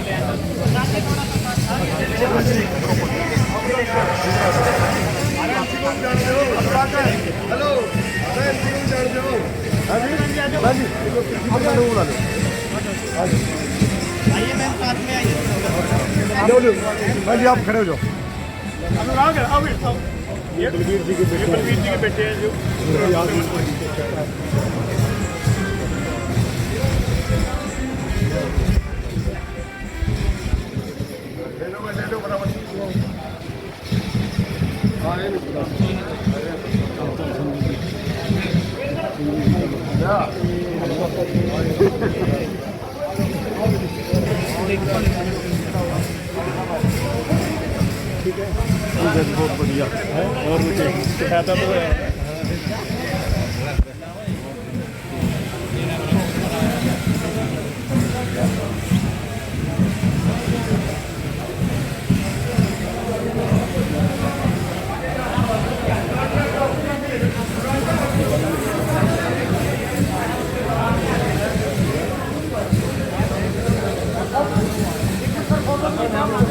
Hello आइए ma'am साथ में आइए। भाई जी आप खड़े हो जाओ। अनुराग है, आओ ये बलवीर जी के बेटे हैं जो ठीक है बहुत बढ़िया है। और मुझे फायदा तो है।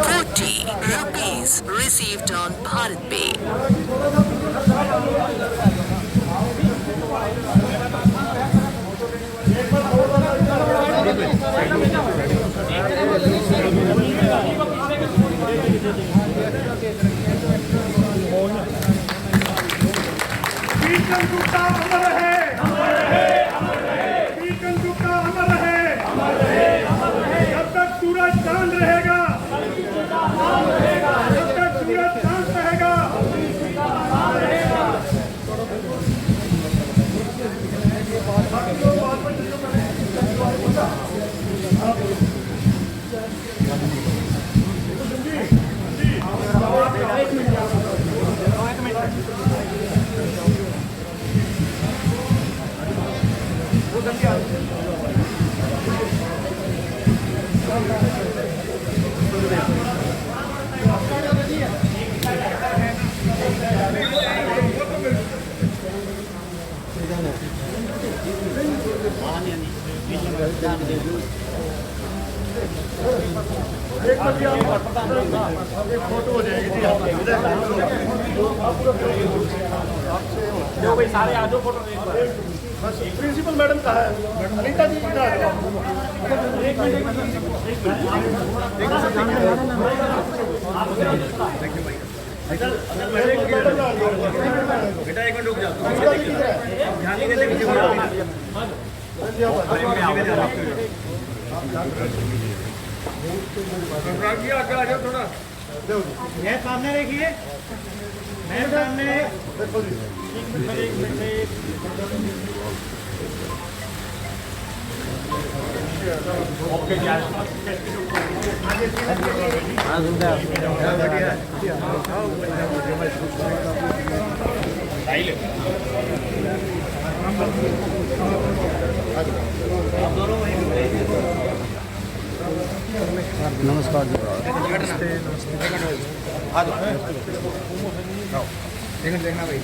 ₹40 received on Bharat Pay. कीर्तन टूटा अमर है, अमर है, अमर है। कीर्तन टूटा अमर है, अमर है, अमर है। जब तक सूरज चांद रहेगा, जब तक सूरज चांद रहेगा, एक फोटो हो जाएगी। जो भाई सारे आ जाओ फोटो बस। प्रिंसिपल मैडम कहाँ है? अनीता जी कहाँ है? बेटा एक मिनट रुक जाओ, ध्यान नहीं देते किसी को। अनुराग जी आगे आ जाओ थोड़ा। मैं सामने देखिए, मैं सामने। नमस्कार जी। देखना भाई।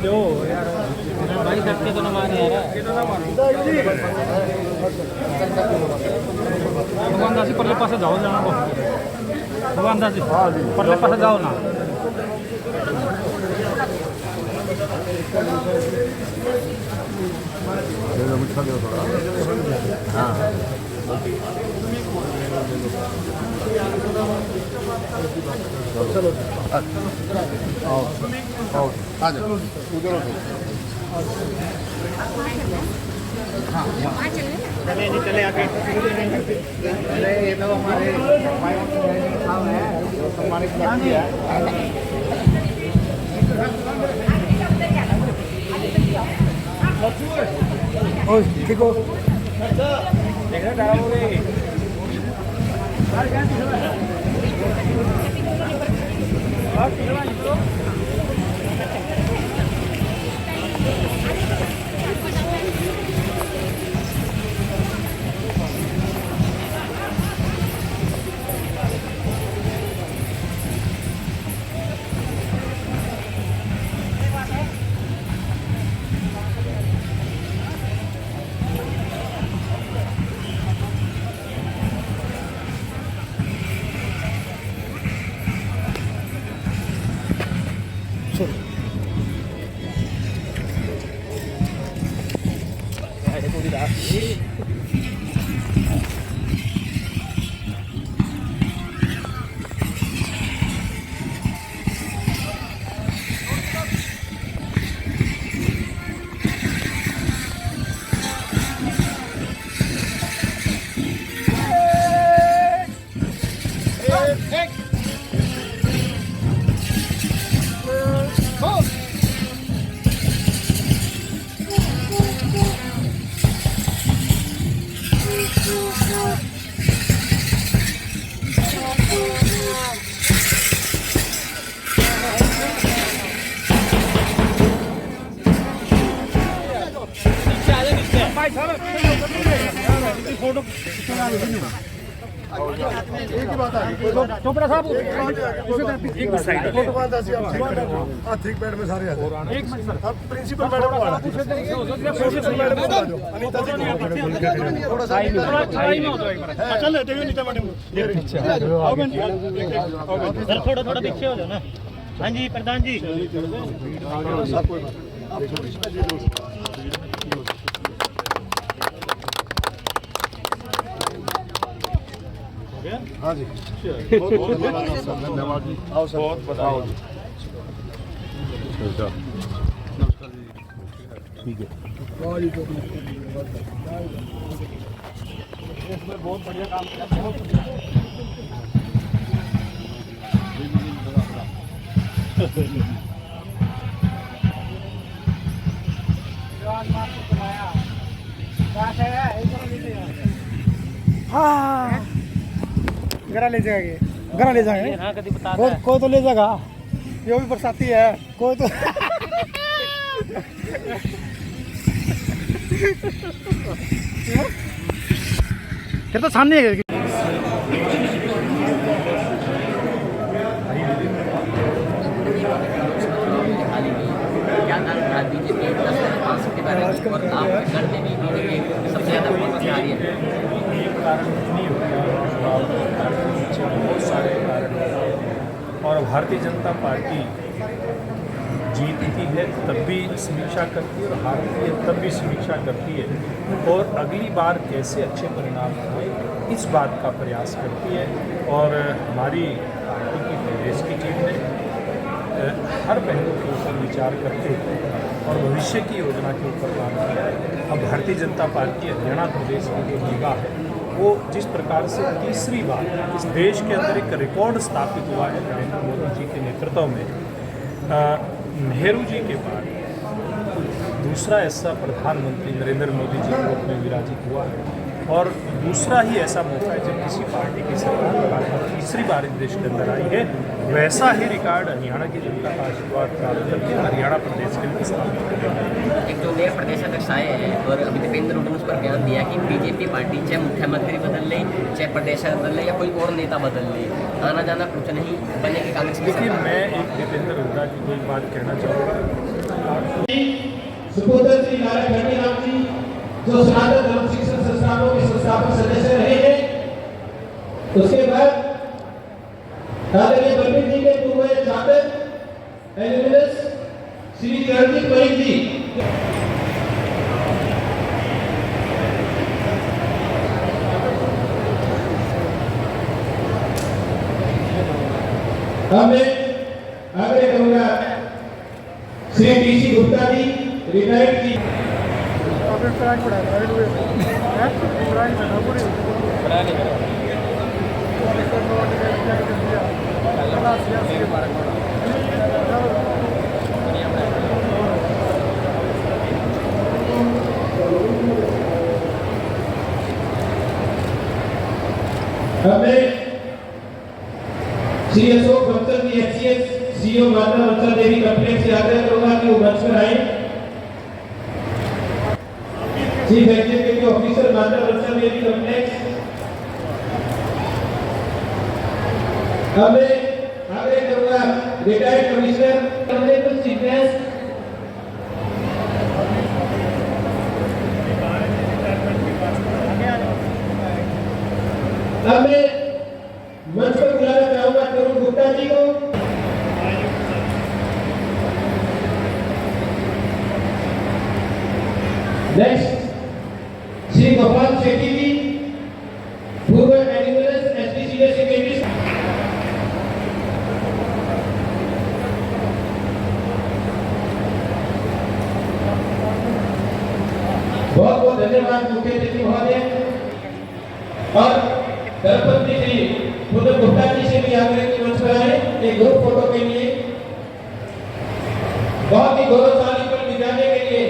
दो यार भाई धक्के तो ना मारे यार। भगवान दासी परले पासे जाओ जाना को। भगवान दासी परले पासे जाओ ना। हाँ चलो आओ आओ आ जाओ उधर हाँ चले जी, चले आके। अरे ये तो हमारे साहब हैं, सम्मानित व्यक्ति है। ओए ठीक हो देखना डालोगे। चोपड़ा साहब एक साइड ठीक बेड में सारे एक मिनट प्रिंसिपल मैडम को आना प्रिंसिपल मैडम को आ जाओ अनीता जी थोड़ा सा चल लेते हुए नीता मैडम सर थोड़ा थोड़ा पीछे हो जाओ ना। हाँ जी प्रधान जी हाँ जी बहुत धन्यवाद जी आओ सर बहुत बताओ ठीक है इसमें बहुत बढ़िया काम किया हाँ घरा ले जाएंगे घरा ले जाएंगे कोई तो ले जाएगा ये भी बरसाती है कोई तो फिर तो सामने है सबसे ज्यादा मदद आ रही है। बहुत सारे कारण और भारतीय जनता पार्टी जीतती है तब भी समीक्षा करती है और हारती है तब भी समीक्षा करती है और अगली बार कैसे अच्छे परिणाम आए इस बात का प्रयास करती है। और हमारी पार्टी की प्रदेश की टीम ने हर पहलू के ऊपर विचार करते और भविष्य की योजना के ऊपर काम किया है। अब भारतीय जनता पार्टी हरियाणा प्रदेश की जो निगाह है वो जिस प्रकार से तीसरी बार इस देश के अंदर एक रिकॉर्ड स्थापित हुआ है नरेंद्र मोदी जी के नेतृत्व में, नेहरू जी के बाद दूसरा ऐसा प्रधानमंत्री नरेंद्र मोदी जी के रूप में विराजित हुआ है और दूसरा ही ऐसा मौका है जब किसी पार्टी की सरकार लगातार तीसरी बार इस देश के अंदर आई है। वैसा ही रिकॉर्ड हरियाणा की जनता का आशीर्वाद प्राप्त करके हरियाणा प्रदेश के लिए स्थापित करेगा। एक जो नए प्रदेश अध्यक्ष आए हैं और अभी दीपेंद्र हुड्डा ने उस पर बयान दिया कि बीजेपी पार्टी चाहे मुख्यमंत्री बदल ले चाहे प्रदेश बदल ले या कोई और नेता बदल ले, आना जाना कुछ नहीं बनेगी कांग्रेस की। देखिए मैं एक दीपेंद्र हुड्डा जी को एक बात कहना चाहूँगा। सुपुत्र श्री नारायण खंडेराम जी जो सनातन धर्म शिक्षण संस्थानों के संस्थापक सदस्य रहे हैं। उसके बाद आदरणीय बलबीर जी के पूर्व छात्र एलिमिनस श्री रणजीत मलिक जी, मैं आग्रह करूंगा श्री टीसी गुप्ता जी रिटायर्ड जी श्री अशोक बंसल जी एक्सीएस सीईओ माता बंसल देवी कंप्लेक्स से आग्रह करूंगा कि वो मंच पर आए। चीफ एग्जीक्यूटिव ऑफिसर माता बंसल देवी कंप्लेक्स, मैं आग्रह करूंगा retired commissioner honourable chief guest मैं मंच पर बुलाना चाहूंगा तरुण गुप्ता जी को। नेक्स्ट श्री धन्यवाद मुख्य अतिथि महोदय और धर्मपत्नी श्री पूनम गुप्ता जी से भी आग्रह की मंच पर आए एक ग्रुप फोटो के लिए बहुत ही गौरवशाली पल बिताने के लिए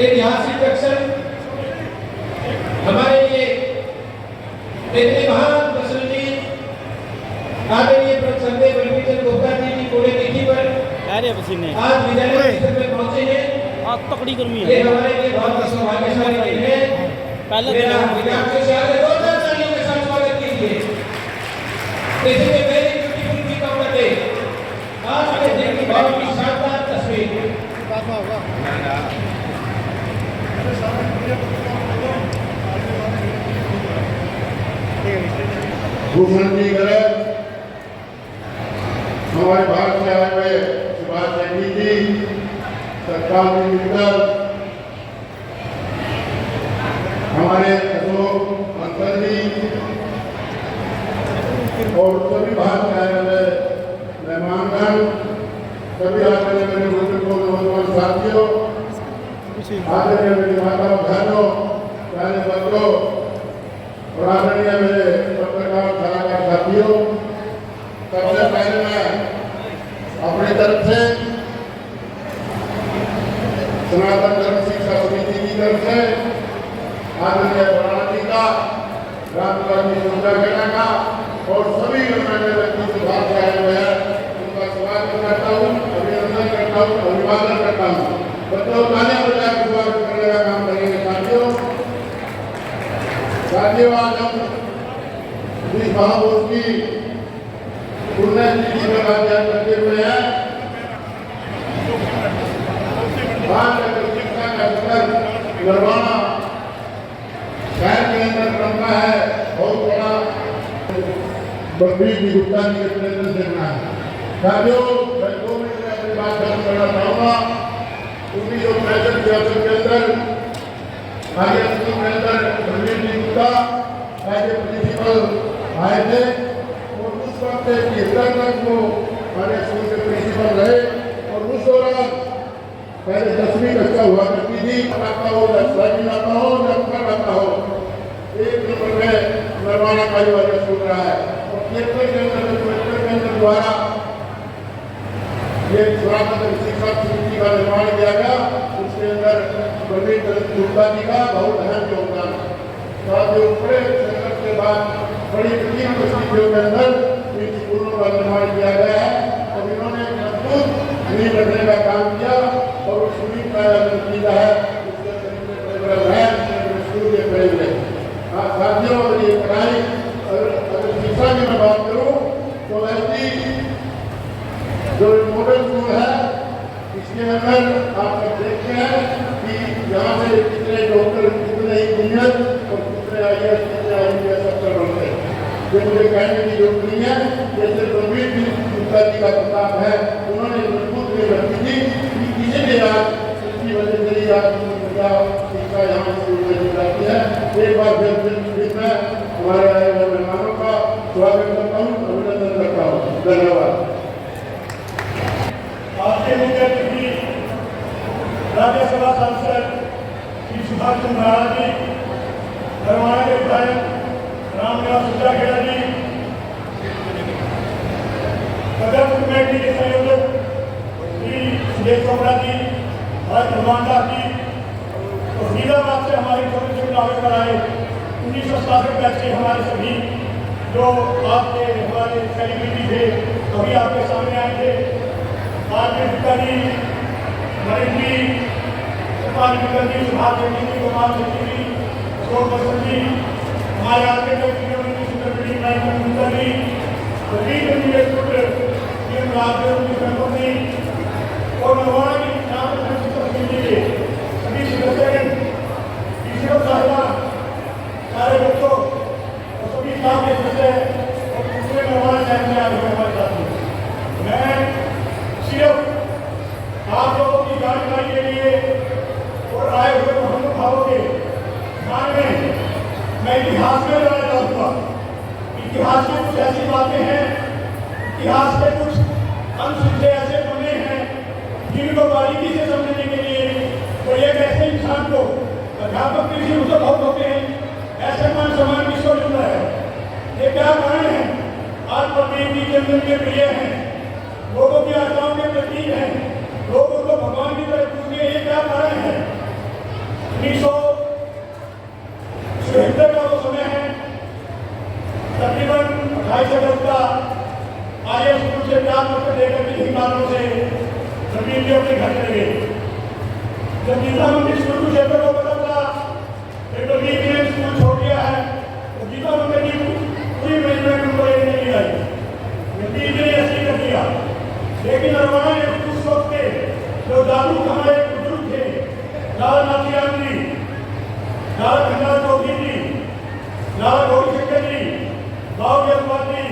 ऐतिहासिक क्षण हमारे लिए इतने महान पर्सनैलिटी आदरणीय संजय बलबीर गुप्ता जी की पुण्यतिथि पर आज विद्यालय परिसर में पहुंचे हैं। तकड़ी गर्मी ये हमारे लिए बहुत सौभाग्यशाली दिन है। पहले मेरा विद्यार्थियों से आगे दो तालियों के साथ स्वागत कीजिए। इसी में मेरी ब्यूटीफुल की कमरें आज के दिन की बहुत ही शानदार तस्वीर भूषण जी गलत हमारे भारत से आए हुए सुभाष चंद्र जी सरकार के मिलकर हमारे अशोक अंतर जी और सभी भारत से आए हुए मेहमानगण सभी आदरणीय मेरे बुजुर्गों नौजवान साथियों आदरणीय मेरी माताओं बहनों प्यारे बच्चों और आदरणीय मेरे पत्रकार सलाहकार साथियों सबसे पहले मैं अपनी तरफ से सनातन धर्म शिक्षा समिति की तरफ से आदरणीय प्रधानमंत्री का राष्ट्रपति सुंदर का और सभी गणमान्य व्यक्ति जो बाहर से आए हुए हैं उनका स्वागत करता हूँ, अभिनंदन करता हूँ, अभिवादन करता हूँ। बच्चों तालियां बजाकर स्वागत करने का काम करेंगे साथियों। आज हम इस महापुरुष की पुण्यतिथि का याद करते हुए हैं। शिक्षा का स्तर निर्वाणा शहर के अंदर क्रमता है बहुत बड़ा बलबीर जी गुप्ता जी के प्रयत्न से बना है। साथियों मैं 2 मिनट में अपनी बात खत्म करना चाहूँगा। 1965 के अवसर के अंदर आगे स्कूल के अंदर बलबीर जी गुप्ता एज ए प्रिंसिपल आए थे और उस वक्त 73 तक वो हमारे स्कूल के प्रिंसिपल रहे और उस दौरान पहले 10वीं कक्षा हुआ करती थी। आता हो 10वीं आता हो 10वीं आता हो एक नंबर में निर्माणा का जो स्कूल रहा है और क्षेत्र के अंदर द्वारा ये सनातन शिक्षा समिति का निर्माण किया गया। उसके अंदर बलबीर गुप्ता जी का बहुत अहम योगदान है। साथियों बड़े संघर्ष के बाद बड़ी कठिन परिस्थितियों के अंदर इन स्कूलों का निर्माण किया गया है और इन्होंने मजबूत नींव रखने का काम किया और उस नींव का नतीजा है स्कूल के बड़े साथियों। ये पढ़ाई अगर शिक्षा की मैं बात करूँ तो ऐसी जो मॉडल स्कूल है इसके अंदर आप सब देखते हैं कि यहाँ से कितने डॉक्टर कितने इंजीनियर और कितने IAS कितने IPS अफसर बनते हैं। ये मुझे कहने की जरूरत नहीं है। जैसे बलबीर जी गुप्ता जी का प्रताप है उन्होंने मजबूत नहीं रखी थी कि किसी भी आज इसकी वजह से ही आज शिक्षा यहाँ स्कूल में दी जाती है। एक बार फिर मैं हमारे आए हुए मेहमानों का स्वागत करता हूँ, अभिनंदन करता हूँ। धन्यवाद। आज के मुख्य अतिथि राज्यसभा सांसद श्री सुभाष चंद्र महाराज जी, धर्माना के विधायक रामनिवास खेड़ा जी, सदस्य कमेटी के संयोजक श्री सुरेश चोपड़ा जी, भाई भगवान दास जी, तो फरीदाबाद से हमारे छोटे छोटे आवेदन आए 1967 बैच के हमारे सभी जो आपके हमारे सेलिब्रिटी थे अभी आपके सामने आए थे। आरके गुप्ता जी, नरेंद्र जी, सुभाष चंद्र जी, सुभाष चंद्र जी, कुमार शक्ति जी, अशोक बसंत जी, हमारे आगे के सुंदरपीढ़ी नायक गुप्ता जी, सभी पुत्र राजदेव जी गणपति और नवाना की नाम समिति के सभी सदस्यगण, टीचरों साहिबान, सारे बच्चों और सभी काम के सदस्य और दूसरे नवाना शहर में आए हुए हमारे साथी, मैं सिर्फ आप लोगों की जानकारी के लिए और आए हुए महानुभावों के ध्यान में मैं इतिहास में जाना चाहूँगा। इतिहास में कुछ ऐसी बातें हैं, इतिहास के कुछ अंश ऐसे बने हैं जिनको बारीकी से समझने के लिए कोई एक ऐसे इंसान को अध्यापक कृषि तो बहुत होते हैं, ऐसे मान सम्मान किसको मिल रहा है? ये क्या कारण है? आज प्रतीक जी चंदन के प्रिय हैं, लोगों की आशाओं के प्रतीक हैं, लोगों को भगवान की तरफ पूछे, ये क्या कारण है? 1976 का वो समय है, तकरीबन 2.5 अगस्त का आर्य स्कूल से 4 पत्र लेकर किसी कारणों से जमीन जी अपने घर चले गए। जब गीता मंदिर स्कूल क्षेत्र को पता चला एक तो लीग ने स्कूल छोड़ दिया है, तो गीता मंदिर की पूरी मैनेजमेंट उनको लेने नहीं आई, लीग ने ऐसे कर दिया। लेकिन नरवाना ने उस वक्त के जो दादू हमारे बुजुर्ग थे, लाला नाथियान जी, लाला खंडार चौधरी जी, लाला गौरी शंकर जी, बाबू जसपाल जी,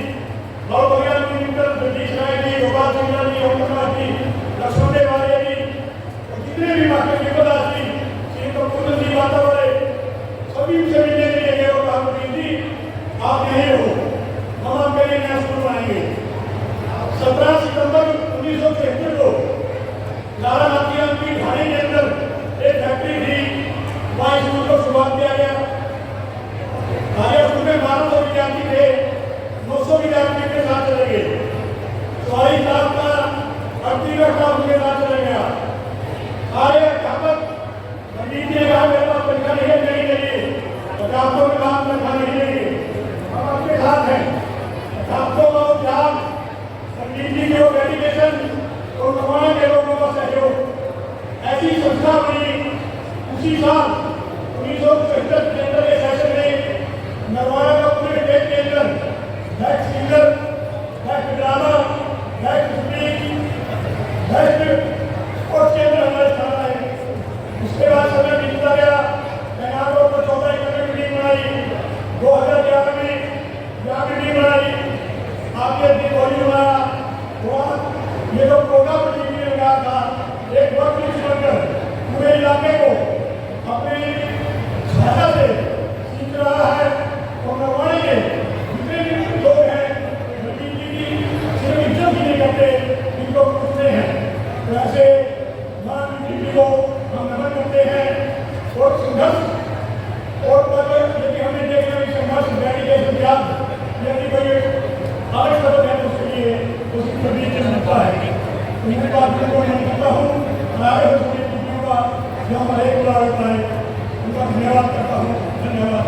बाबू भगवान जी, जगदीश राय जी, गोपाल सिंह जी, ओम प्रकाश जी, लक्ष्मण देव वाले जी, जितने भी माता विपदास जी, श्री कपूर जी, माता वाले सभी से मिलने के लिए गए और कहा जी आप यहीं हो, हम आपके लिए नया स्कूल बनाएंगे। 17 सितंबर 1976 को लाला नाथियान की ढाणी के अंदर एक फैक्ट्री थी, वहाँ स्कूल को शुरुआत किया गया। आर्य स्कूल में 1200 विद्यार्थी थे, 900 विद्यार्थी के साथ चले गए, सॉरी स्टाफ का 38 का उनके साथ चले गया। आर्य अध्यापक पंडित जी ने कहा मेरे पास तनख्वाह नहीं है देने के लिए, अध्यापकों के पास तनख्वाह नहीं देंगे, हम आपके साथ हैं। अध्यापकों का त्याग, पंडित जी की वो डेडिकेशन और नरवाना के लोगों का सहयोग, ऐसी संस्था बनी। उसी साल 1975 के अंदर के सेशन में नरवाना का पूरे स्टेट के अंदर best singer, best drama, best speech, best sports के अंदर हमारे स्थान आए। उसके बाद समय बीतता गया, मैंने आप लोगों को 14 में मीटिंग बनाई, 2011 में यहाँ मीटिंग बनाई, आपके दिवाली बनाया, ये जो प्रोग्राम टीवी ने लगाया था, एक वर्क लिस्ट बनकर पूरे इलाके को अपने सहायता से सीख रहा है। और नरवाना के जितने भी लोग हैं, नवीन जी की सिर्फ इज्जत ही नहीं करते, इनको पूछते हैं। तो ऐसे महावीर जी को हम नमन करते हैं। और संघर्ष और यदि हमें देखना भी संघर्ष डेडिकेशन त्याग यदि कोई आगे कदम है उसके लिए उसकी तबीयत चल सकता है। उनकी बात को मैं करता हूँ, आगे उसके टीचरों का जो हमारे एक बुला होता है उनका धन्यवाद करता हूँ। धन्यवाद।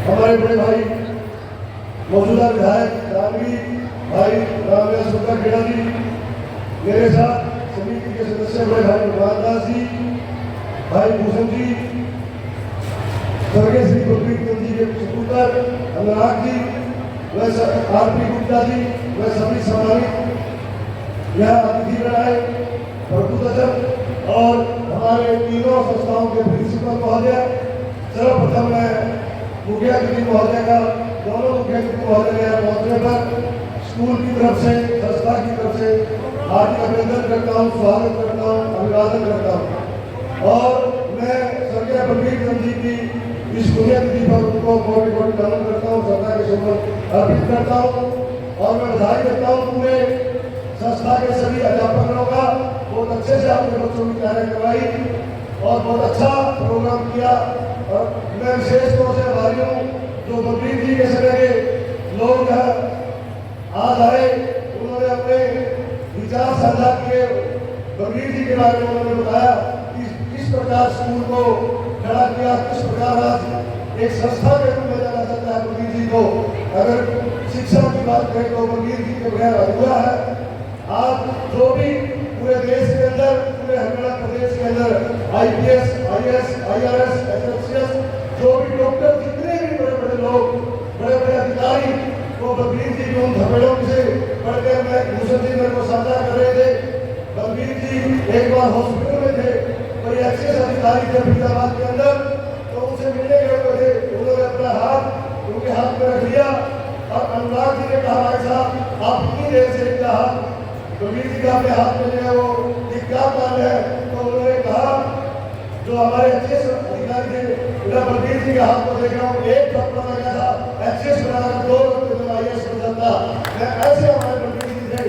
हमारे बड़े भाई मौजूदा विधायक रामवीर भाई रामदास गुप्ता खेड़ा जी, मेरे साथ समिति के सदस्य बड़े भाई भगवान दास जी, भाई भूषण जी, स्वर्गीय श्री गुरप्रीत जी के सपूत्र अनुराग जी, वह आरपी गुप्ता जी, वह सभी सम्मानित यहाँ अतिथि बनाए प्रभुदत्त और हमारे तीनों संस्थाओं के प्रिंसिपल महोदय। सर्वप्रथम मैं मुखिया गिरी महोदय का, दोनों मुखिया गिरी महोदय ने यहाँ पहुँचने पर स्कूल की तरफ से, संस्था की तरफ से हार्दिक अभिनंदन करता हूँ, स्वागत करता हूँ, अभिवादन करता हूँ। और मैं स्वर्गीय बलबीर चंद जी की इस पुण्यतिथि पर उनको बहुत बहुत नमन करता हूँ, श्रद्धा के सुमन अर्पित करता हूँ और मैं बधाई देता हूँ पूरे संस्था के सभी अध्यापकों का। बहुत अच्छे से आपने बच्चों की तैयारी करवाई और बहुत अच्छा प्रोग्राम किया। और मैं विशेष तौर से आभारी हूँ जो बलबीर जी के समय के लोग आज आए, उन्होंने अपने विचार साझा किए। बलबीर जी के बारे में उन्होंने बताया कि किस प्रकार स्कूल को खड़ा किया, किस प्रकार आज एक संस्था के रूप में जाना जाता है बलबीर जी को। अगर शिक्षा की बात करें तो बलबीर जी के बगैर अधूरा है। आज जो भी पूरे देश के अंदर, पूरे हरियाणा प्रदेश के अंदर IPS, IAS, IRS, SFCS जो भी डॉक्टर, जितने भी बड़े बड़े लोग, बड़े बड़े अधिकारी वो बलबीर जी के उन धपेड़ों से पढ़कर मैं भूषण जी मेरे को साझा कर रहे थे। बलबीर जी एक बार हॉस्पिटल में थे, कोई एक्सेस अधिकारी थे फरीदाबाद के अंदर, तो उनसे मिलने गए थे। उन्होंने अपना हाथ उनके हाथ में रख लिया और अनुराग जी ने कहा भाई साहब आप इतनी देर से क्या हाथ बलबीर जी का अपने हाथ में जो है वो ये क्या कारण है। तो उन्होंने कहा जो हमारे एक्सेस अधिकारी थे, मैं बलबीर जी के हाथ को देख रहा हूँ, एक थप्पड़ लगा था एक्सेस बनाकर 2 घंटे में IAS बन जाता। मैं ऐसे हमारे बलबीर जी थे,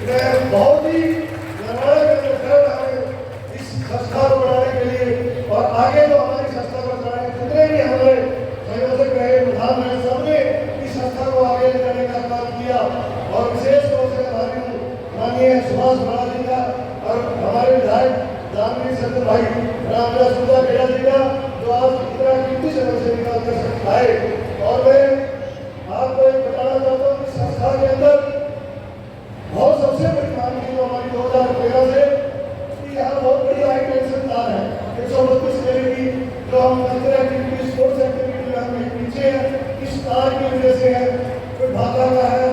मैं बहुत ही इस संस्था को बढ़ाने के लिए और आगे जो हमारी संस्था को चलाने जितने भी हमारे संयोजक रहे, प्रधान रहे, सबने इस संस्था को आगे ले जाने का काम किया। और विशेष तौर से आभारी हूँ माननीय सुभाष बड़ा जी का और हमारे विधायक जानवी सत्य भाई रामदास सुधा खेड़ा जी का, जो आज इतना कीमती समय से निकाल कर आए। और मैं आपको एक बताना चाहता हूँ कि संस्था के अंदर बहुत सबसे बड़ी मांग की जो हमारी 2013 से कि यहाँ बहुत बड़ी हाई टेंशन तार है 132 केवी की, जो हम कल्चरल एक्टिविटी, स्पोर्ट्स एक्टिविटी में हम पीछे हैं। इस तार की वजह से है, कोई भागा का है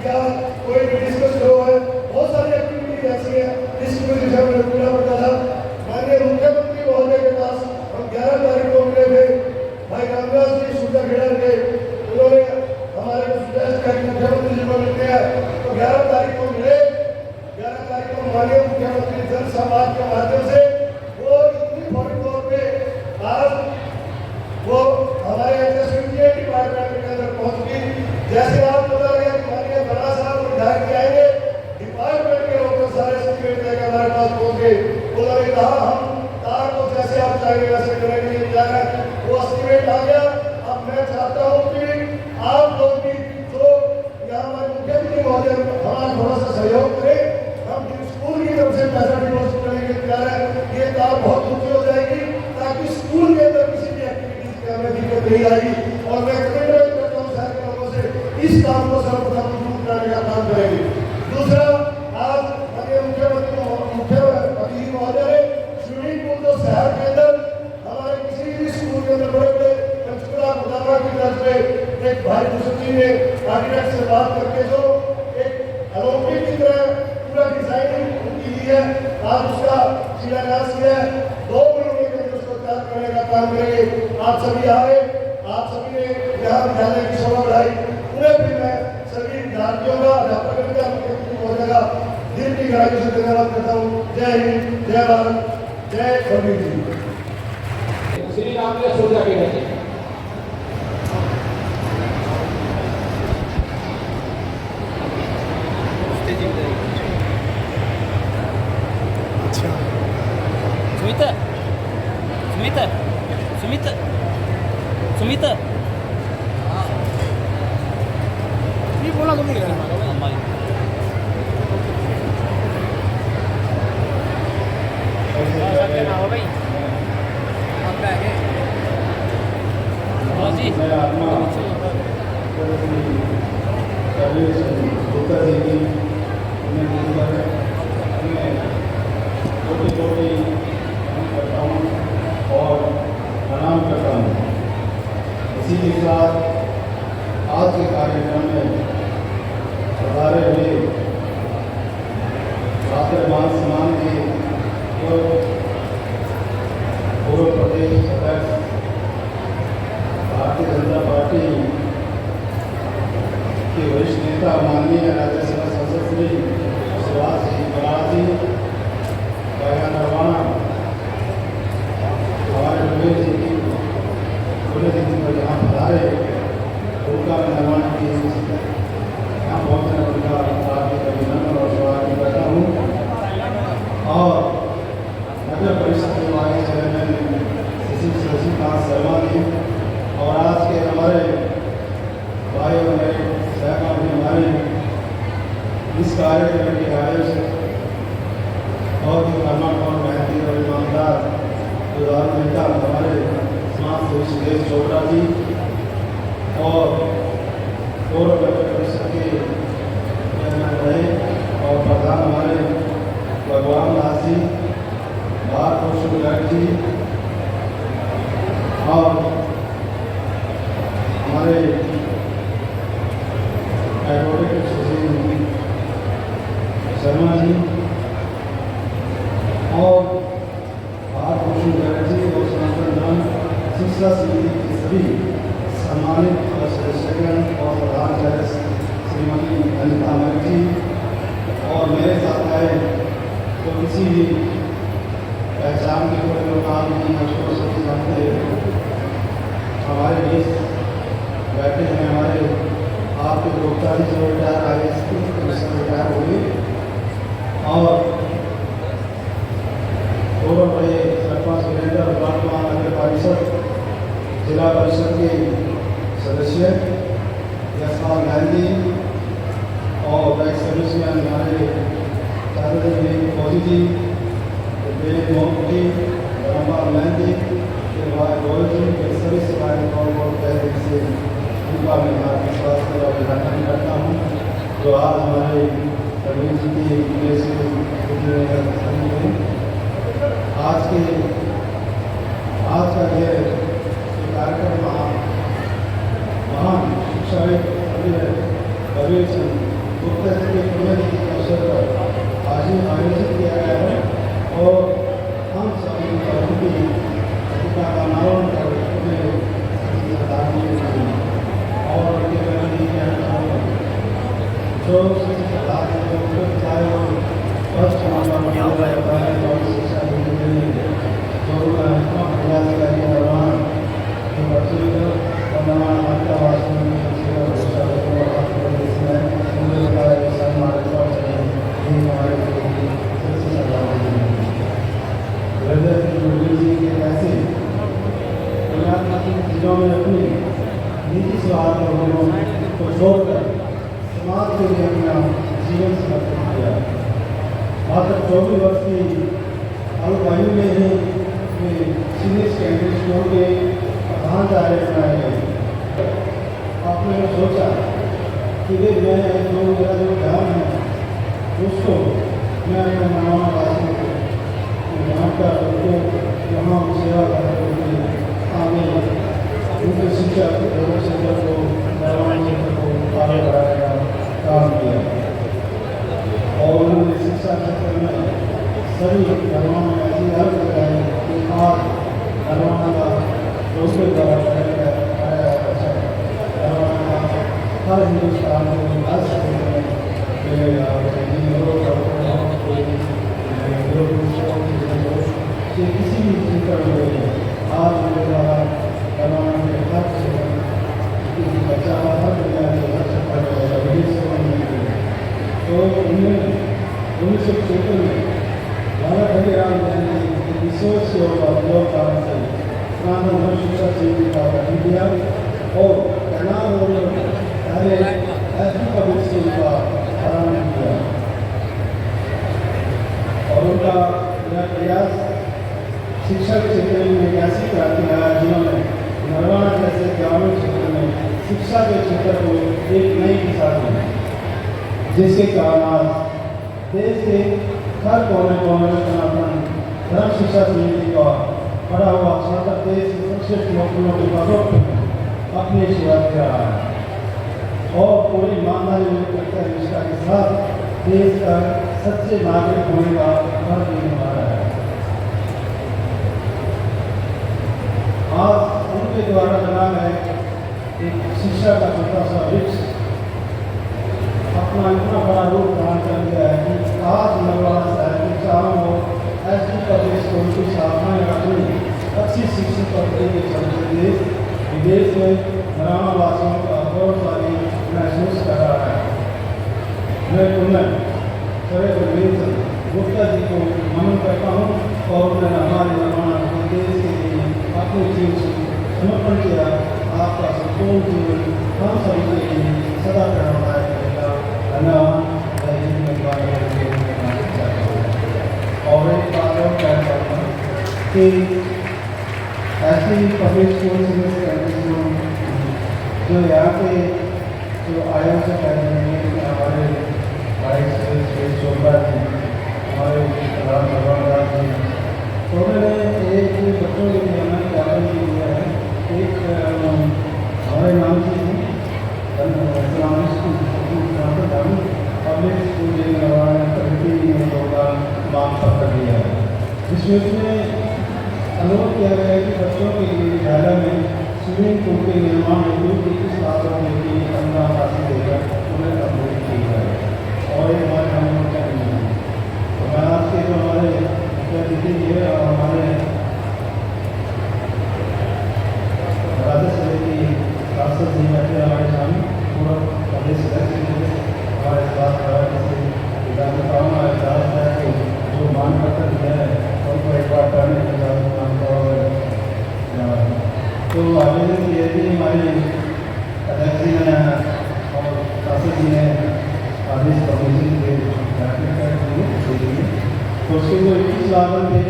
या कोई भी डिस्कस हो है, बहुत सारी एक्टिविटी ऐसी है जिसकी वजह से हमें पूरा पड़ता था। माननीय मुख्यमंत्री महोदय के पास हम 11 तारीख को मिले थे, भाई रामदास जी सुधा खेड़ा के, उन्होंने हमारे मुख्यमंत्री जी को मिलते हैं तो 11 तारीख को मिले। 11 तारीख को माननीय मुख्यमंत्री जन समाज के माध्यम से वो इतनी फौरी तौर पे आज वो हमारे डिपार्टमेंट के अंदर पहुंच गई। जैसे आप पता लगा कि माननीय बड़ा साहब विधायक आएंगे, डिपार्टमेंट के लोग सारे सर्टिफिकेट लेकर हमारे पास पहुंच गए। उन्होंने कहा हम तार को जैसे आप चाहेंगे वैसे करेंगे, क्या है वो एस्टिमेट आ गया। अब मैं चाहता हूँ कि आप लोग भी जो यहाँ हमारे मुख्यमंत्री महोदय हमारा थोड़ा सा सहयोग करें, हम स्कूल की तरफ से पैसा डिपॉजिट करने के तैयार है। ये तार बहुत ऊंची हो जाएगी ताकि स्कूल के अंदर किसी भी एक्टिविटीज की हमें दिक्कत नहीं आएगी। और मैं कमेंट करता हूँ शहर के लोगों से इस काम को सर्वप्रथम दूर करने का काम करेंगे। दूसरा, आज माननीय मुख्य अतिथि महोदय ने स्विमिंग पूल जो शहर के अंदर हमारे किसी भी स्कूल के अंदर बड़े बड़े पंचकुला गोदावरा की तरफ से एक भाई भूषण जी ने आर्किटेक्ट से बात करके जो एक ओलंपिक की तरह पूरा डिजाइनिंग की दी है, आज उसका शिलान्यास किया है। 2 महीने के अंदर उसको तैयार करने का काम करेंगे। आप सभी आए, आप सभी ने यहाँ विद्यालय की शोभा बढ़ाई। उन्हें भी मैं सभी विद्यार्थियों का, अध्यापकों का, महोदय का दिल की गहराई से धन्यवाद करता हूँ। जय हिंद, जय भारत, जय बलबीर जी। श्री रामदास सुधा खेड़ा जी। सुमिता सुमिता सुमिता सुमिता ये बोला तुमने भाई और प्रणाम करता हूँ। इसी के साथ आज के कार्यक्रम में पधारे हुए छात्र मान सम्मान के पूर्व प्रदेश अध्यक्ष भारतीय जनता पार्टी के वरिष्ठ नेता माननीय राज्यसभा सांसद श्री सिवासी बनारसी गया नरवाना हमारे रमेश जी की पूरे दिन पर जहाँ पधारे उनका मैं नरवाना की यहाँ पहुँचने उनका आपके अभिनंदन और स्वागत करता हूँ। और नगर परिषद के वाइस चेयरमैन श्री शशिकांत शर्मा जी और आज के हमारे भाई और मेरे सहकर्मी हमारे इस कार्यक्रम के आयोजक बहुत ही कर्मठ और मेहनती और ईमानदार उदाहरण नेता हमारे समाज सेवी सुरेश चोपड़ा जी और पूर्व नगर परिषद के चेयरमैन रहे और प्रधान हमारे भगवान दास जी, भारत गर्ग जी और हमारे एडवोकेट सुशील शर्मा जी और भारत गर्ग जी और सनातन धर्म शिक्षा समिति के सभी सम्मानित सदस्यगण और प्रधान श्रीमती अनिता मलिक जी और मेरे साथ आए तो किसी भी पहचान के कोई लोग काम नहीं मशहूर सभी जानते हमारे बीच बैठे हैं हमारे आपके गुप्ता जी जो रिटायर IAS कमिश्नर रिटायर हुए और पूर्व बड़े सरपंच वीरेंद्र वर्तमान नगर परिषद जिला परिषद के सदस्य यशपाल गांधी और वाइस सदस्य हमारे फौजी जी मोहम्मद जी रामपाल मेहंदी गोयल जी के सभी सिपाही बहुत पहले से उनका मैं विश्वास और अभिनंदन करता हूँ जो आज हमारे रवीन जी की आज का ये कार्यक्रम महान शिक्षाविद कबीर सिंह गुप्ता जी के पुण्यतिथि के अवसर पर आज ही आयोजित किया गया है और हम सभी की प्रतिभा का नाम कर और उनके बारे में कहना चाहूँगा जो चाहे वो फर्स्ट शिक्षा जो प्रयास करिए निर्माण जो बच्चे चीज़ों में अपनी निजी स्वार्थ को छोड़कर समाज के लिए अपना जीवन समर्पित किया। मात्र 24 वर्ष की आयु में ही सीनियर सेकेंडरी स्कूल के प्रधानाचार्य बनाए गए। आपने सोचा कि मैं जो मेरा जो ज्ञान है उसको मैं अपने मनोमा वासियों को जानकर उनको यहाँ सेवा करने आगे उनके शिक्षा सेंटर को निर्माण क्षेत्र को आगे बढ़ाने का काम किया और उन्होंने शिक्षा क्षेत्र में सभी धर्मों में ऐसी हर जगह कि आज धर्मों का दूसरे द्वारा कराया हर हिंदुस्तान को हर क्षेत्र में मिलेगा किसी भी क्षेत्र में आज मेरे द्वारा धर्मों के हर क्षेत्र बच्चा हर जगह हर क्षेत्र तो उन्हें 1976 में बाबा खंडेराम गांधी रिसोर्स से उपयोग कारण से स्नातक धर्म शिक्षा समिति का गठन किया और तनाव और पहले ऐसी पब्लिक स्कूल का आरंभ किया और उनका यह प्रयास शिक्षा के क्षेत्र में एक ऐसी क्रांति लाया जिन्होंने नरवाना जैसे ग्रामीण क्षेत्र में शिक्षा के क्षेत्र को एक नई दिशा दी जिसके कारण आज देश के हर कोने कोने में सनातन धर्म शिक्षा समिति का बड़ा हुआ स्नातक देश के सर्वश्रेष्ठ नौकरियों के पदों पर अपनी सेवा दे रहा है और पूरी ईमानदारी करते निष्ठा के साथ देश का सच्चे नागरिक होने का फर्ज निभा रहा है। आज उनके द्वारा बना है एक शिक्षा का छोटा सा वृक्ष अपना इतना बड़ा रूप धारण कर लिया है कि आज नवादा शहर के चारों ओर ऐसी पब्लिक स्कूल की शाखाएँ अपनी अच्छी शिक्षित पद्धति के चलते हुए विदेश में ग्रामवासियों का गौरवशाली महसूस कर रहा है। मैं पुनः सर गुप्ता जी को नमन करता हूँ और उन्होंने हमारे निर्माण देश के लिए अपने जीवन से समर्पण किया। आपका संपूर्ण जीवन हम सभी के लिए सदा प्रेरणादायक रहेगा। धन्यवाद। और एक बात और कहना चाहता हूँ कि ऐसी पब्लिक स्कूल जो यहाँ के जो आयोजक हैं हमारे भाई श्री चोपड़ा जी, हमारे प्रधान भगवान जी, तो उन्होंने एक बच्चों के लिए हमें ज्ञापन दिया है। एक हमारे नाम से इस्लामिक स्कूल पब्लिक स्कूल योगदान मांग कर दिया है, जिसमें अनुरोध किया गया है कि बच्चों के लिए विद्यालय में स्विमिंग पूल के निर्माण हेतु 21 लाख रुपये की अनुदान राशि देकर उन्हें अपडेट की है। और एक बात हम करेंगे तो मैं आज के जो हमारे मुख्य अतिथि है और हमारे राज्य सभा की सांसद जी बैठे हमारे सामने पूर्व प्रदेश सदस्य हमारे साथ विधानसभाओं में एहसास है कि जो मांग पत्र दिया है उनको एक बार पढ़ने के बाद तो आवेदन किए थे हमारे अध्यक्ष जी ने और शासक जी ने आदेश कमीशन के तो उसके जो 21 लाख रुपये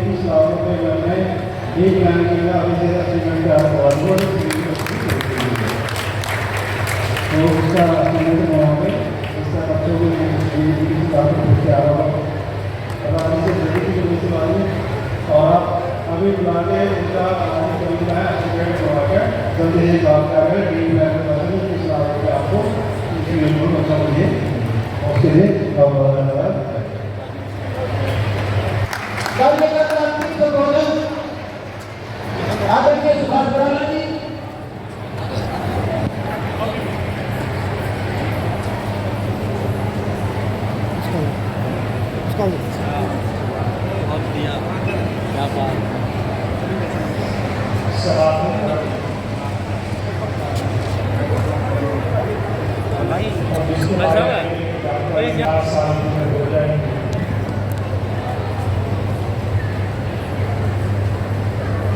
में एक लाइन के लिए अभी से 80 घंटे तो उसका उसका बच्चों को 21 लाख रुपये आ रहा और अभी बुला के उसका जल्दी ही बात कर रहे हैं आपको बच्चा मुझे उसके लिए बहुत बहुत धन्यवाद। आदरणीय सुभाष बराला जी,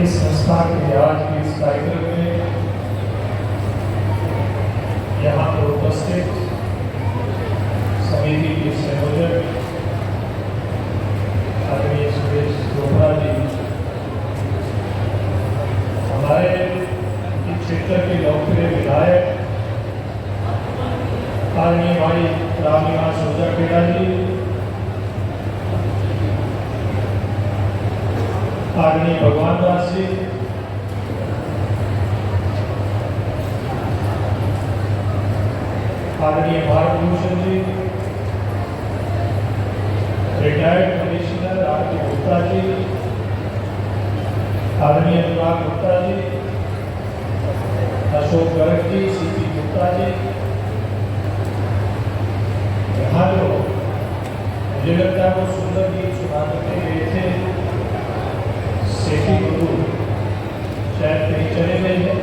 इस संस्था के आज के इस कार्यक्रम में यहाँ पर उपस्थित समिति के संयोजक आदरणीय सुरेश चोपड़ा जी, हमारे क्षेत्र के लोकप्रिय विधायक आदरणीय भाई रामनिवास ओझा जी, आदरणीय भगवान दास जी, आदरणीय भारत भूषण जी, रिटायर्ड कमिश्नर आरती गुप्ता जी, आदरणीय अनुराग गुप्ता जी, अशोक गर्ग जी, सीपी गुप्ता जी, यहाँ जो मुझे लगता है वो सुंदर गीत सुना करके गए थे, सेठी गुरु शायद कहीं चले गए हैं।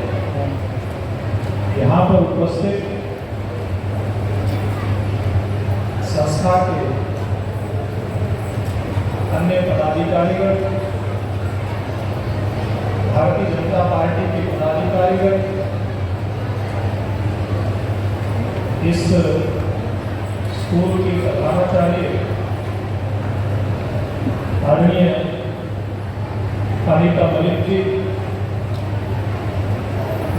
यहाँ पर उपस्थित संस्था के अन्य पदाधिकारीगण, भारतीय जनता पार्टी के पदाधिकारीगण, इस स्कूल की प्रधानाचार्य आदरणीय अनिता मलिक जी,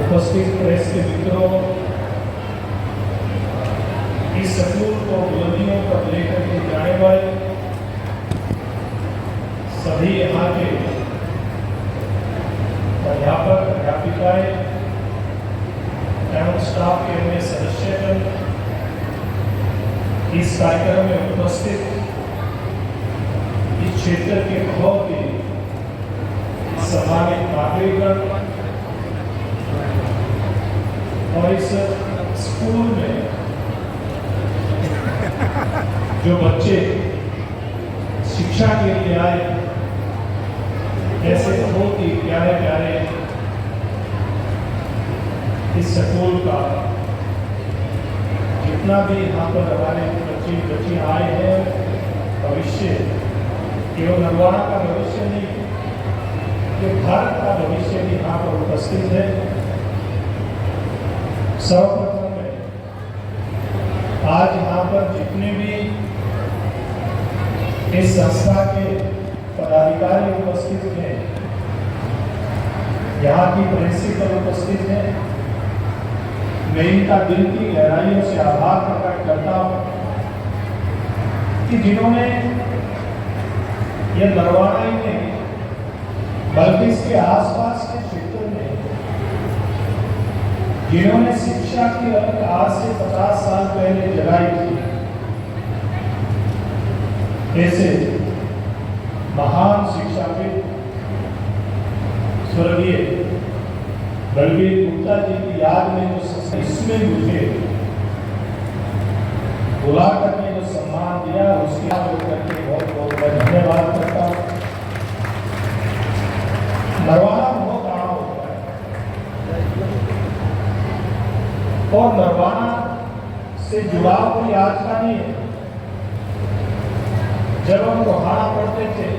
उपस्थित प्रेस के मित्रों, इस स्कूल को बुलंदियों पर लेकर के जाने वाले सभी यहाँ के अध्यापक, अध्यापिकाएं एवं स्टाफ के अन्य सदस्यगण, इस कार्यक्रम में उपस्थित इस क्षेत्र के बहुत ही सम्मानित नागरिकगण और इस स्कूल में जो बच्चे शिक्षा के लिए आए, ऐसे बहुत ही प्यारे प्यारे इस स्कूल का जितना भी यहाँ पर हमारे बच्चियाँ आए हैं, भविष्य केवल नरवाड़ा का भविष्य नहीं, जो भारत का भविष्य भी यहाँ पर उपस्थित है। सर्वप्रथम आज यहाँ पर जितने भी इस संस्था के पदाधिकारी उपस्थित हैं, यहाँ की प्रिंसिपल उपस्थित है, मैं इनका दिल की गहराइयों से आभार प्रकट करता हूँ कि जिन्होंने यह नरवाड़ा ही नहीं बल्कि इसके आसपास के क्षेत्र में जिन्होंने शिक्षा की अलग आज से 50 साल पहले जगाई थी, ऐसे महान शिक्षाविद स्वर्गीय बलबीर गुप्ता जी की याद में जो इसमें मुझे बुला करके जो सम्मान दिया, उसके करके बहुत बहुत धन्यवाद करता हूँ। नरवाड़ा बहुत बड़ा होता है और नरवाड़ा से जुड़ाव कोई आज का नहीं है। जब हम टोहाना पढ़ते थे,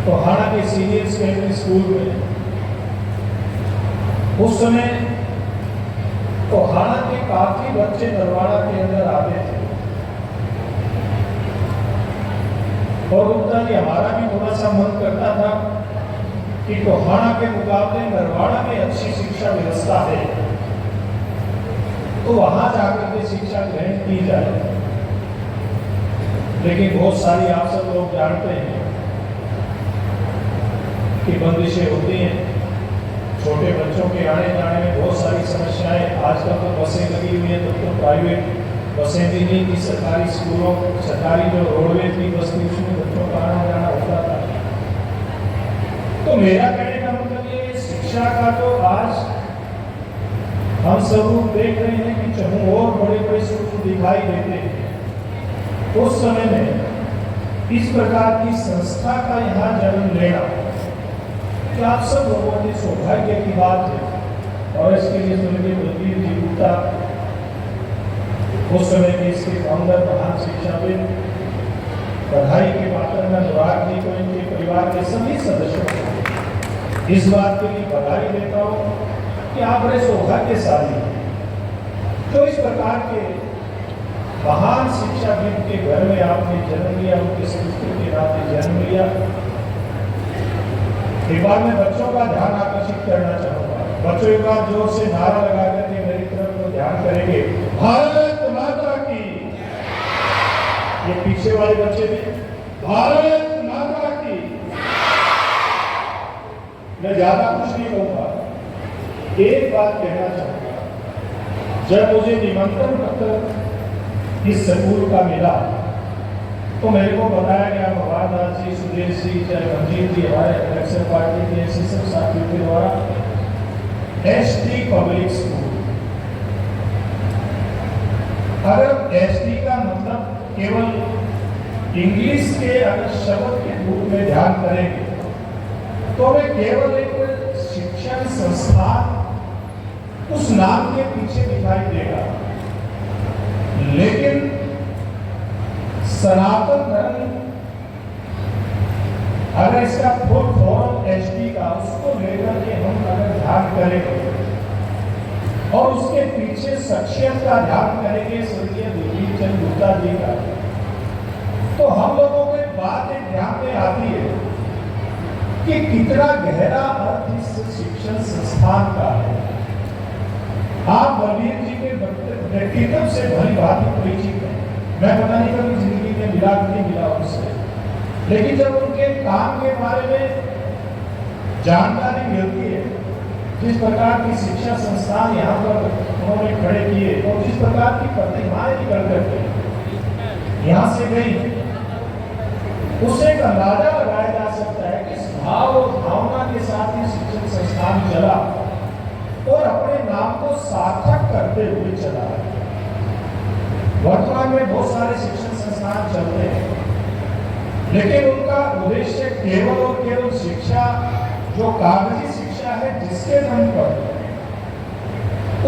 टोहाना के सीनियर सेकेंडरी स्कूल में, उस समय टोहाना के काफी बच्चे नरवाड़ा के अंदर आते थे और उतना ही हमारा भी थोड़ा सा मन करता था कि टोहाना के मुकाबले नरवाड़ा में अच्छी शिक्षा व्यवस्था है तो वहां जाकर के शिक्षा ग्रहण की जाए। लेकिन बहुत सारी आप सब लोग जानते हैं कि बंदिशें होती हैं, छोटे बच्चों के आने जाने में बहुत सारी समस्याएं। आजकल तो बसें लगी हुई हैं, तो प्राइवेट बसें भी नहीं थी, सरकारी स्कूलों, सरकारी जो रोडवेज की बस थी उसमें बच्चों का आना जाना होता था। तो मेरा कहने का मतलब ये शिक्षा का तो आज हम सब देख रहे हैं कि चाहे और बड़े बड़े स्कूल दिखाई देते हैं, उस समय में इस प्रकार की संस्था का यहाँ जन्म लेना कि आप सब लोगों के सौभाग्य की बात है। और इसके लिए स्वर्गीय बलबीर जी गुप्ता, उस समय के इसके फाउंडर महान शिक्षाविद, बधाई के पात्र में अनुराग जी को, इनके परिवार के सभी सदस्यों को इस बात के लिए बधाई देता हूँ कि आप बड़े सौभाग्यशाली हैं। तो इस प्रकार के महान शिक्षाविद के घर में आपने जन्म लिया, उनके संस्कृति के नाते जन्म लिया। एक बार मैं बच्चों का ध्यान आकर्षित करना चाहूंगा। बच्चों एक बार जोर से नारा लगा करके मेरी तरफ को ध्यान करेंगे, भारत माता की। ये पीछे वाले बच्चे भी, भारत माता की। मैं ज्यादा कुछ नहीं कहूंगा, एक बात कहना चाहूंगा। जब मुझे निमंत्रण पत्र इस स्कूल का मिला तो मेरे को बताया गया भगवानदास जी, सुरेश जी, चाहे रंजीत जी, हमारे इलेक्शन पार्टी के ऐसे सब साथियों के द्वारा एसटी पब्लिक स्कूल। अगर एसटी का मतलब केवल इंग्लिश के अगर शब्द के रूप में ध्यान करेंगे तो हमें केवल एक शिक्षण संस्थान उस नाम के पीछे दिखाई देगा, लेकिन सनातन धर्म अगर इसका फुल फॉर्म एसटी का उसको लेकर के हम अगर ध्यान करेंगे और उसके पीछे शख्सियत का ध्यान करेंगे स्वर्गीय बलबीर चंद्र गुप्ता जी का, तो हम लोगों को एक बात एक ध्यान में आती है कि कितना गहरा अर्थ इस शिक्षण संस्थान का है। आप बलबीर जी के व्यक्तित्व से भली भांति परिचित हैं। मैं पता नहीं कभी जिंदगी में मिला नहीं मिला उनसे, लेकिन जब उनके काम के बारे में जानकारी मिलती है, जिस प्रकार की शिक्षा संस्थान यहाँ पर उन्होंने खड़े किए और जिस प्रकार की प्रतिमाएं निकल करके यहाँ से गई, उससे एक अंदाजा लगाया जा सकता है कि भाव और भावना के साथ ही शिक्षण संस्थान चला और अपने नाम को सार्थक करते हुए चला। वर्तमान में बहुत सारे शिक्षण संस्थान चलते हैं, लेकिन उनका उद्देश्य केवल और केवल शिक्षा, जो कागजी शिक्षा है, जिसके दम पर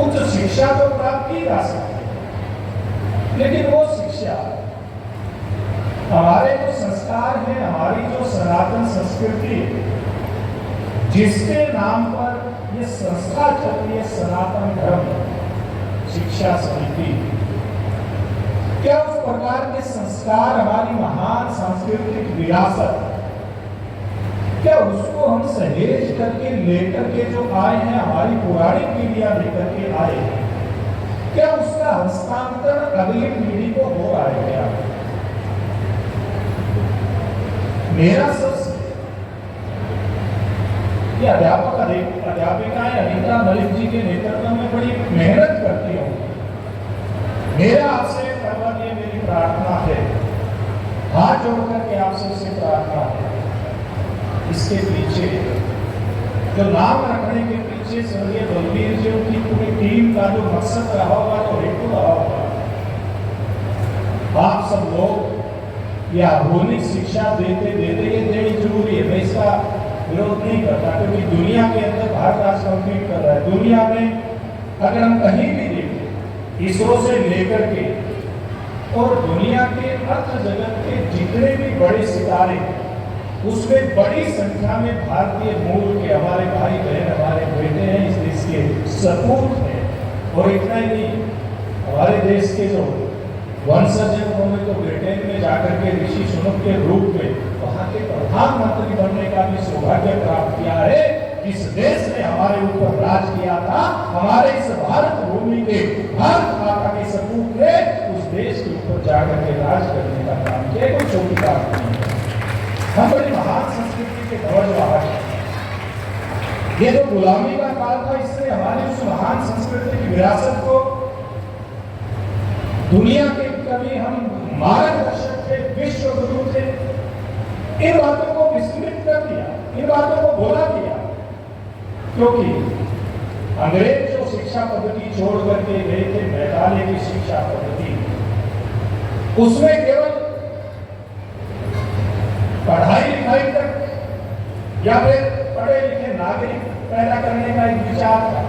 उच्च शिक्षा तो प्राप्त की जा सकती है, लेकिन वो शिक्षा हमारे जो संस्कार है, हमारी जो सनातन संस्कृति है, जिसके नाम पर ये संस्था चलती है, सनातन धर्म शिक्षा समिति, क्या उस प्रकार के संस्कार, हमारी महान सांस्कृतिक विरासत, क्या उसको हम सहेज करके लेकर के जो आए हैं, हमारी पुरानी पीढ़ियां लेकर के आए हैं, क्या उसका हस्तांतरण अगली पीढ़ी को हो रहा है क्या? मेरा सबसे ये अध्यापिकाएं अनीता मलिक जी के नेतृत्व में बड़ी मेहनत करती हूँ। मेरा आपसे ये मेरी प्रार्थना है, हाथ जोड़ करके आपसे से प्रार्थना है, इसके पीछे जो नाम रखने के पीछे स्वर्गीय बलबीर जी की पूरी टीम का जो मकसद रहा होगा, जो हेतु रहा होगा, आप सब लोग ये आधुनिक शिक्षा देते देते ये देनी जरूरी है। मैं इसका विरोध नहीं करता, क्योंकि दुनिया के अंदर भारत आज कम्पीट कर रहा है। दुनिया में अगर हम कहीं भी देखें, इसरो से लेकर के और दुनिया के अर्थ जगत के जितने भी बड़े सितारे, उसमें बड़ी संख्या में भारतीय मूल के हमारे भाई बहन, हमारे बेटे हैं, इस देश के सपूत हैं। और इतना ही नहीं, हमारे देश के जो वंशज हैं, उन्होंने तो ब्रिटेन में जाकर के ऋषि सुनक के रूप में वहां के प्रधानमंत्री बनने का भी सौभाग्य प्राप्त किया है। इस देश ने हमारे ऊपर राज किया था, हमारे इस भारत भूमि के भारत माता के सपूत ने उस देश के ऊपर जाकर के राज करने का काम किया। कोई छोटी बात नहीं है, हम बड़ी महान संस्कृति के ध्वजवाहक हैं। ये जो गुलामी का काल था, इससे हमारी उस महान संस्कृति की विरासत को दुनिया के कभी हम मार्गदर्शक थे, विश्व गुरु थे, इन बातों को विस्मृत कर दिया, इन बातों को भुला दिया, क्योंकि अंग्रेज जो शिक्षा पद्धति छोड़ करके गए थे, मैदाने की शिक्षा पद्धति, उसमें केवल पढ़ाई लिखाई तक या फिर पढ़े लिखे नागरिक पैदा करने का एक विचार था।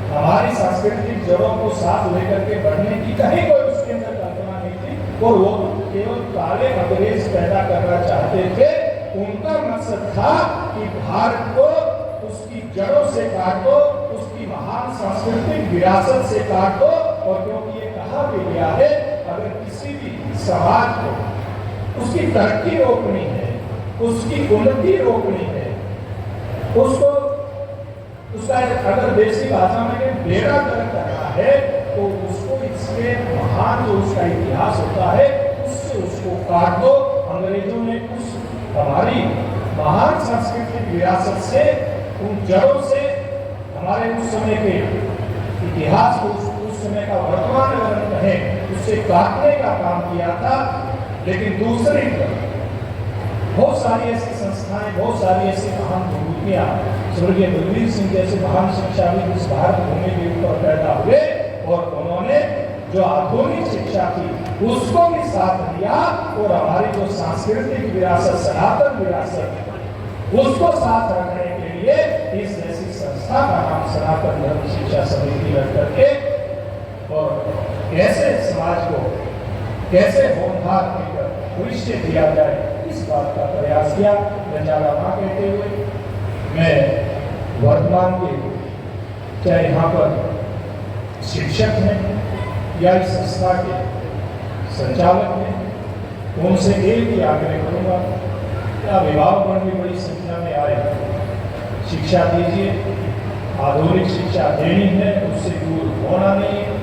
हमारी सांस्कृतिक जड़ों को साथ लेकर के बढ़ने की कहीं कोई उसके अंदर कल्पना नहीं थी, और वो केवल काले अंग्रेज पैदा करना चाहते थे। उनका मकसद था कि भारत को उसकी जड़ों से काटो, उसकी महान सांस्कृतिक विरासत से काटो। और क्योंकि ये कहा भी गया है, अगर किसी भी समाज को उसकी तरक्की रोकनी है, उसकी उन्नति रोकनी है, उसको उसका अगर देसी भाषा में बेड़ा गर्क करना है, तो उसको इसके महान जो उसका इतिहास होता है, उससे उसको काट दो। अंग्रेजों ने उस हमारी महान सांस्कृतिक विरासत से, उन जड़ों से, हमारे उस समय के इतिहास को, उस समय का वर्तमान अगर हम कहें, उससे काटने का काम किया था। लेकिन दूसरी तरफ बहुत सारी ऐसी संस्थाएं, बहुत सारी ऐसी महान विभूतियां, स्वर्गीय बलबीर सिंह जैसे महान शिक्षाविद इस भारत भूमि के ऊपर पैदा हुए, और उन्होंने जो आधुनिक शिक्षा थी उसको भी साथ दिया, और हमारी जो सांस्कृतिक विरासत, सनातन विरासत, उसको साथ रखने के लिए इस ऐसी संस्था का नाम सनातन धर्म शिक्षा समिति रख करके, और कैसे समाज को कैसे होनहार देकर भविष्य दिया जाए, इस बात का प्रयास किया। मैं ज्यादा ना कहते हुए, मैं वर्तमान के चाहे यहाँ पर शिक्षक हैं या इस संस्था के संचालक हैं, उनसे एक ही आग्रह करूँगा कि अभिभावक भी बड़ी संख्या में आए, शिक्षा दीजिए। आधुनिक शिक्षा देनी है, उससे दूर होना नहीं है,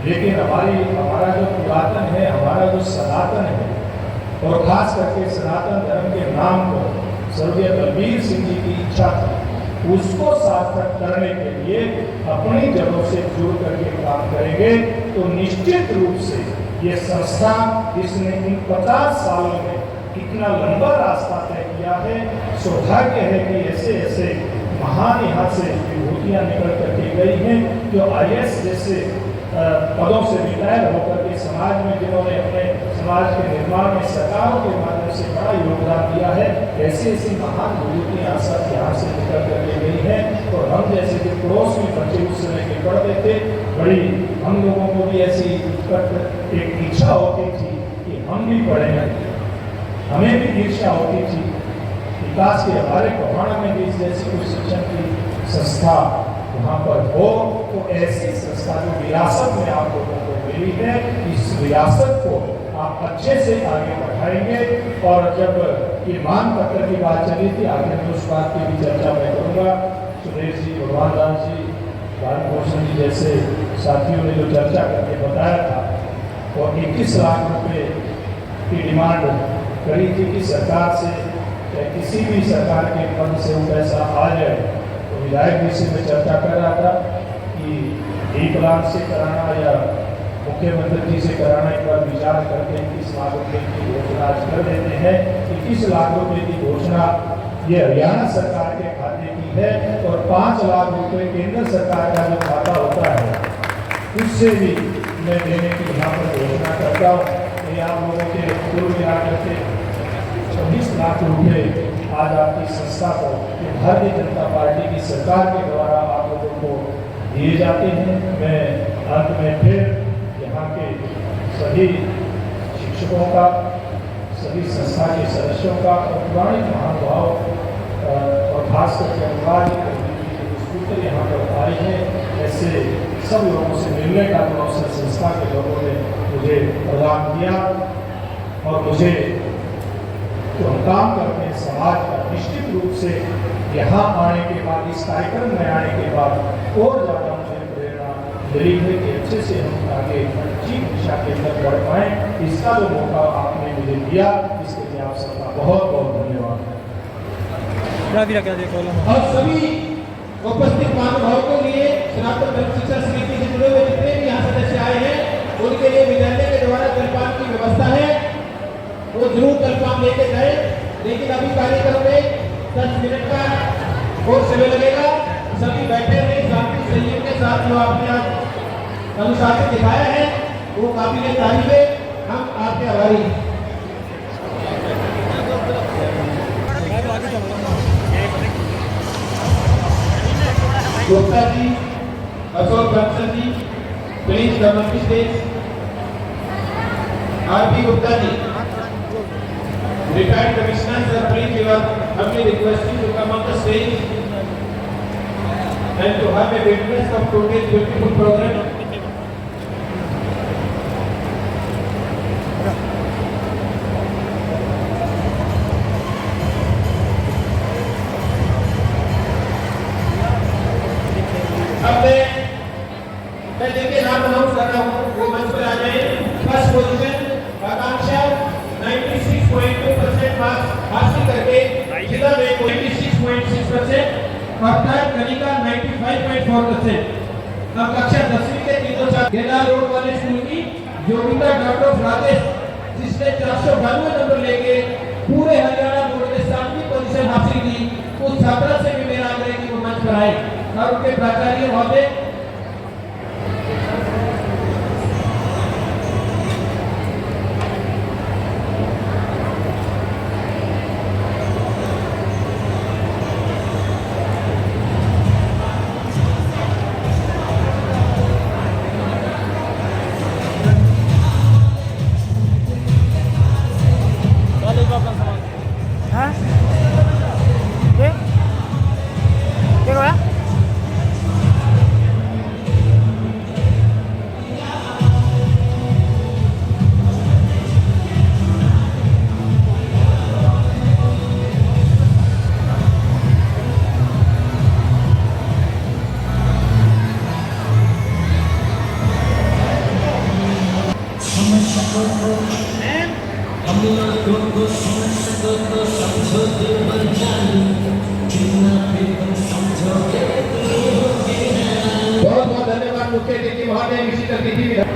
लेकिन हमारा जो पुरातन है, हमारा जो सनातन है, और खास करके सनातन धर्म के नाम को स्वर्गीय बलबीर सिंह जी की इच्छा थी, उसको सार्थक करने के लिए अपनी जड़ों से जुड़ करके काम करेंगे, तो निश्चित रूप से ये संस्था, जिसने इन 50 सालों में इतना लंबा रास्ता तय किया है, सौभाग्य है कि ऐसे ऐसे महान यहाँ से विभूतियाँ निकल करके गई हैं, जो IAS जैसे पदों से रिटायर होकर के समाज में जिन्होंने अपने समाज के निर्माण में सरकारों के माध्यम से बड़ा योगदान दिया है, ऐसे ऐसे महान लोगों की आशा यहाँ से निकल कर ले गई है। और हम जैसे जो पड़ोस में बच्चे उस समय के पढ़ते थे, बड़ी हम लोगों को भी ऐसी एक इच्छा होती थी कि हम भी पढ़ें, हमें भी ईर्ष्या होती थी विकास के हमारे कोहाना में भी इस जैसी कोई शिक्षण की संस्था वहाँ पर हो, तो ऐसी संस्था जो विरासत में आप लोगों को मिली है, इस विरासत को आप अच्छे से आगे बढ़ाएंगे। और जब ये मान पत्र की बात चली थी, आगे में उस बात की भी चर्चा मैं करूँगा। सुरेश जी, भगवान दास जी, भारत भूषण जी जैसे साथियों ने जो चर्चा करके बताया था, और 21 लाख रुपए की डिमांड करी थी कि सरकार से या किसी भी सरकार के फंड से वो पैसा आ जाए। तो विधायक जी से मैं चर्चा कर रहा था कि एक लाख से कराना या मुख्यमंत्री जी से कराना, एक बार विचार करके 21 लाख रुपए की घोषणा कर देते हैं। 21 लाख रुपए की घोषणा ये हरियाणा सरकार के खाते की है, और 5 लाख रुपए केंद्र सरकार का जो खाता होता है उससे भी मैं देने की यहाँ पर घोषणा करता हूँ। आप लोगों के पूर्व मिला करके 26 लाख रुपए आज आपकी संस्था को भारतीय जनता पार्टी की सरकार के द्वारा आप लोगों को दिए जाते हैं। मैं अंत में फिर यहाँ के सभी शिक्षकों का, सभी संस्था के सदस्यों का और पुराने महानुभाव और खास करके अनुवाद पुत्र यहाँ पर आए हैं, ऐसे सब लोगों से मिलने का तो अवसर संस्था के लोगों ने मुझे प्रदान किया। और मुझे तो हम काम करते हैं समाज का, निश्चित रूप से यहाँ आने के बाद, इस कार्यक्रम में आने के बाद और ज़्यादा मुझे प्रेरणा मिली है कि अच्छे से हम आगे अच्छी दिशा के अंदर बढ़ पाएँ। इसका जो मौका आपने मुझे दिया, इसके लिए आप सबका बहुत बहुत धन्यवाद। और सभी उपस्थित महानुभावों के लिए सनातन धर्म शिक्षा समिति से जुड़े हुए जितने भी यहाँ सदस्य आए हैं, उनके लिए विद्यालय के द्वारा जलपान की व्यवस्था है, वो जरूर जलपान लेके जाए। लेकिन अभी कार्यक्रम में 10 मिनट का और समय लगेगा। सभी बैठे हुए शांति संयम के साथ जो आपने आज अनुशासन दिखाया है वो काबिल तारीफ है। हम आपके आभारी हैं। Gupta ji, Ashok Bansal ji, please come on stage. RP Gupta ji, retired commissioner, sir, please you are humbly requesting to come on the stage and to have a witness of today's beautiful program. अब मैं जिनके नाम अनाउंस कर रहा हूँ वो मंच पर आ जाए। फर्स्ट पोजीशन आकांक्षा 96.2% मार्क्स हासिल करके जिला में 96.6%, और थर्ड कनिका 95.4%। अब कक्षा 10वीं के तीनों छात्र गेला रोड वाले स्कूल की योगिता डॉक्टर राजेश, जिसने 492 नंबर लेके पूरे हरियाणा बोर्ड में 7वीं पोजीशन हासिल की, उस छात्रा से भी मेरा आग्रह है कि वो मंच पर आए और उनके प्राचार्य महोदय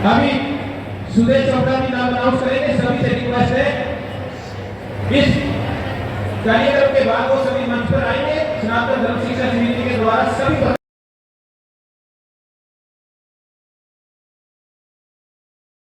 अभी सुरेश चोपड़ा जी नाम अनाउंस करेंगे। सभी से रिक्वेस्ट है, इस कार्यक्रम के बाद वो सभी मंच पर आएंगे। सनातन धर्म शिक्षा समिति के द्वारा सभी